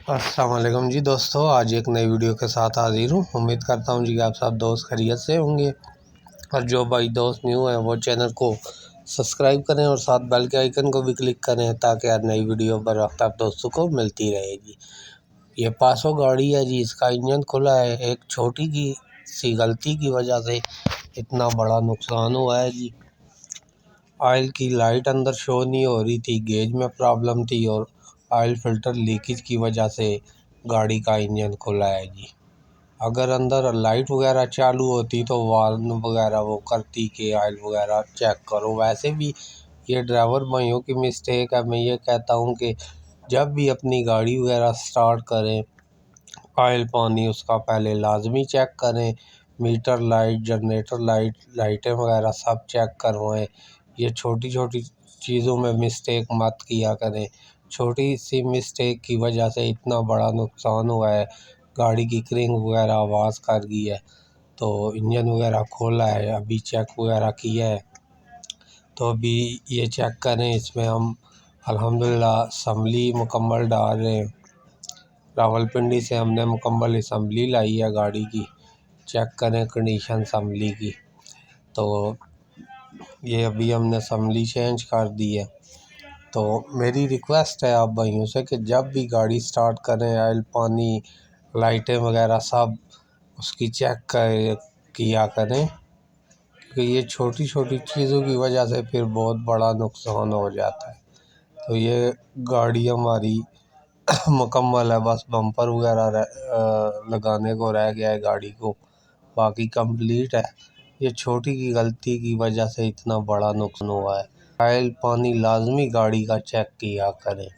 السلام علیکم جی دوستو، آج ایک نئی ویڈیو کے ساتھ حاضر ہوں۔ امید کرتا ہوں جی کہ آپ سب دوست خیریت سے ہوں گے، اور جو بھائی دوست نیو ہیں وہ چینل کو سبسکرائب کریں اور ساتھ بیل کے آئیکن کو بھی کلک کریں تاکہ ہر نئی ویڈیو پر وقت آپ دوستوں کو ملتی رہے گی۔ یہ پاسو گاڑی ہے جی، اس کا انجن کھلا ہے، ایک چھوٹی سی غلطی کی وجہ سے اتنا بڑا نقصان ہوا ہے جی۔ آئل کی لائٹ اندر شو نہیں ہو رہی تھی، گیج میں پرابلم تھی، اور آئل فلٹر لیکیج کی وجہ سے گاڑی کا انجن کھلا ہے جی۔ اگر اندر لائٹ وغیرہ چالو ہوتی تو وارن وغیرہ وہ کرتی کہ آئل وغیرہ چیک کرو۔ ویسے بھی یہ ڈرائیور بھائیوں کی مسٹیک ہے۔ میں یہ کہتا ہوں کہ جب بھی اپنی گاڑی وغیرہ سٹارٹ کریں، آئل پانی اس کا پہلے لازمی چیک کریں، میٹر لائٹ، جنریٹر لائٹیں وغیرہ سب چیک کروائیں۔ یہ چھوٹی چھوٹی چیزوں میں مسٹیک مت کیا کریں، چھوٹی سی مسٹیک کی وجہ سے اتنا بڑا نقصان ہوا ہے۔ گاڑی کی کرنگ وغیرہ آواز کر گئی ہے، تو انجن وغیرہ کھولا ہے، ابھی چیک وغیرہ کیا ہے، تو ابھی یہ چیک کریں۔ اس میں ہم الحمدللہ اسمبلی مکمل ڈال رہے ہیں، راولپنڈی سے ہم نے مکمل اسمبلی لائی ہے گاڑی کی۔ چیک کریں کنڈیشن اسمبلی کی، تو یہ ابھی ہم نے اسمبلی چینج کر دی ہے۔ تو میری ریکویسٹ ہے آپ بھائیوں سے کہ جب بھی گاڑی سٹارٹ کریں، آئل پانی لائٹیں وغیرہ سب اس کی چیک کیا کریں، کیونکہ یہ چھوٹی چھوٹی چیزوں کی وجہ سے پھر بہت بڑا نقصان ہو جاتا ہے۔ تو یہ گاڑی ہماری مکمل ہے، بس بمپر وغیرہ لگانے کو رہ گیا ہے گاڑی کو، باقی کمپلیٹ ہے۔ یہ چھوٹی کی غلطی کی وجہ سے اتنا بڑا نقصان ہوا ہے۔ آئل پانی لازمی گاڑی کا چیک کیا کریں۔